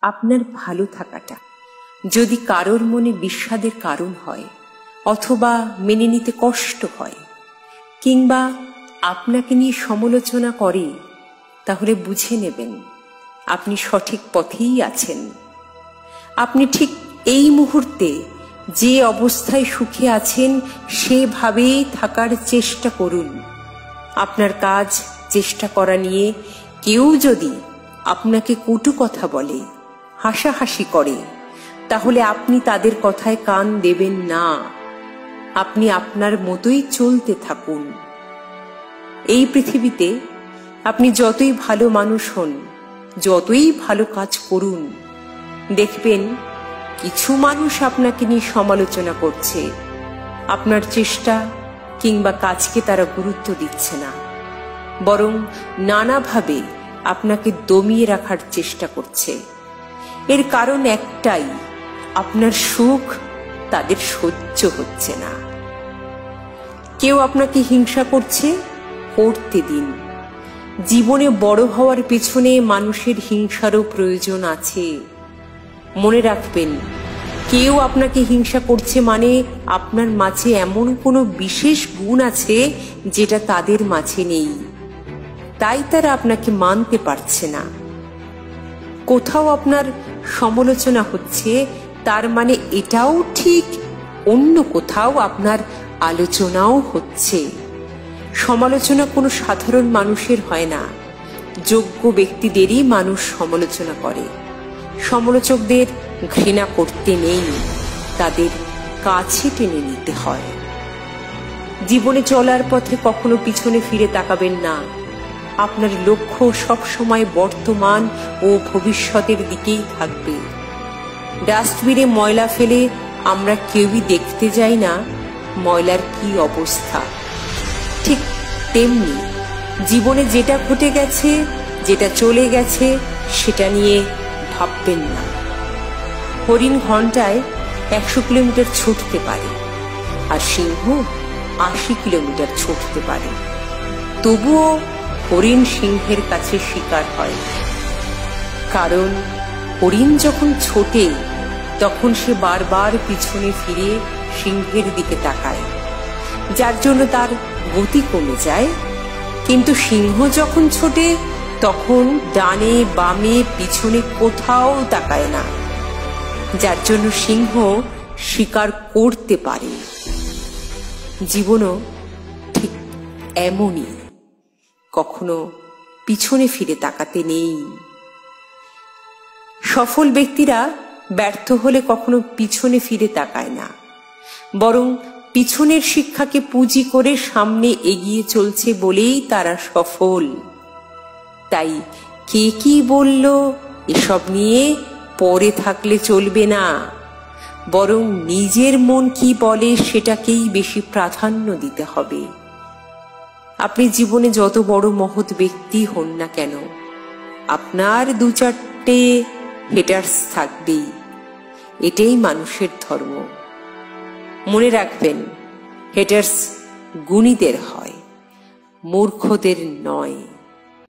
আপনার ভালো থাকাটা যদি কারোর মনে বিষাদের কারণ হয়, অথবা মেনে নিতে কষ্ট হয়, কিংবা আপনাকে নিয়ে সমালোচনা করে, তাহলে বুঝে নেবেন আপনি সঠিক পথেই আছেন। আপনি ঠিক এই মুহূর্তে যে অবস্থায় সুখে আছেন সেভাবেই থাকার চেষ্টা করুন। আপনার কাজ চেষ্টা করা নিয়ে কেউ যদি আপনাকে কটু কথা বলে, হাসাহাসি করে, তাহলে আপনি তাদের কথায় কান দেবেন না। আপনি আপনার মতোই চলতে থাকুন। এই পৃথিবীতে আপনি যতই ভালো মানুষ হন, যতই ভালো কাজ করুন, দেখবেন কিছু মানুষ আপনাকে নিয়ে সমালোচনা করছে। আপনার চেষ্টা কিংবা কাজকে তারা গুরুত্ব দিচ্ছে না, বরং নানাভাবে আপনাকে দমিয়ে রাখার চেষ্টা করছে। এর কারণ একটাই, আপনার সুখ তাদের সহ্য হচ্ছে না। কেউ আপনাকে হিংসা করছে, করতে দিন। জীবনে বড় হওয়ার পেছনে মানুষের হিংসারও প্রয়োজন আছে। মনে রাখবেন, কেউ আপনাকে হিংসা করছে মানে আপনার মাঝে এমন কোনো বিশেষ গুণ আছে যেটা তাদের মাঝে নেই, তাই তারা আপনাকে মানতে পারছে না। কোথাও আপনার সমালোচনা হচ্ছে, তার মানে এটাও ঠিক অন্য কোথাও আপনার আলোচনাও হচ্ছে। সমালোচনা কোনো সাধারণ মানুষের হয় না, যোগ্য ব্যক্তিদেরই মানুষ সমালোচনা করে। সমালোচকদের ঘৃণা করতে নেই, তাদের কাছে টেনে নিতে হয়। জীবনে চলার পথে কখনো পিছনে ফিরে তাকাবেন না। আপনার লক্ষ্য সবসময় বর্তমান ও ভবিষ্যতের দিকেই থাকবে। ডাস্টবিনে ময়লা ফেলে আমরা কেউই দেখতে যাই না ময়লার কি অবস্থা। ঠিক তেমনি জীবনে যেটা ঘটে গেছে, যেটা চলে গেছে, সেটা নিয়ে ভাববেন না। হরিণ ঘন্টায় 100 কিলোমিটার ছুটতে পারে, আর সিংহ 80 কিলোমিটার ছুটতে পারে। তবুও হরিণ সিংহের কাছে শিকার হয়, কারণ হরিণ যখন ছোটে তখন সে বারবার পিছনে ফিরে সিংহের দিকে তাকায়, যার জন্য তার গতি কমে যায়। কিন্তু সিংহ যখন ছোটে তখন ডানে বামে পিছনে কোথাও তাকায় না, যার জন্য সিংহ শিকার করতে পারে। জীবনও ঠিক এমনই, কখনো পিছনে ফিরে তাকাতে নেই। সফল ব্যক্তিরা ব্যর্থ হলে কখনো পিছনে ফিরে তাকায় না, বরং পিছনের শিক্ষাকে পুঁজি করে সামনে এগিয়ে চলছে বলেই তারা সফল। তাই কে কি বলল এসব নিয়ে পড়ে থাকলে চলবে না, বরং নিজের মন কি বলে সেটাকেই বেশি প্রাধান্য দিতে হবে। আপনি জীবনে যত বড় মহৎ ব্যক্তি হন না কেন, আপনার 2-4টে হেটার্স থাকবেই। এটাই মানুষের ধর্ম। মনে রাখবেন, হেটার্স গুণীদের হয়, মূর্খদের নয়।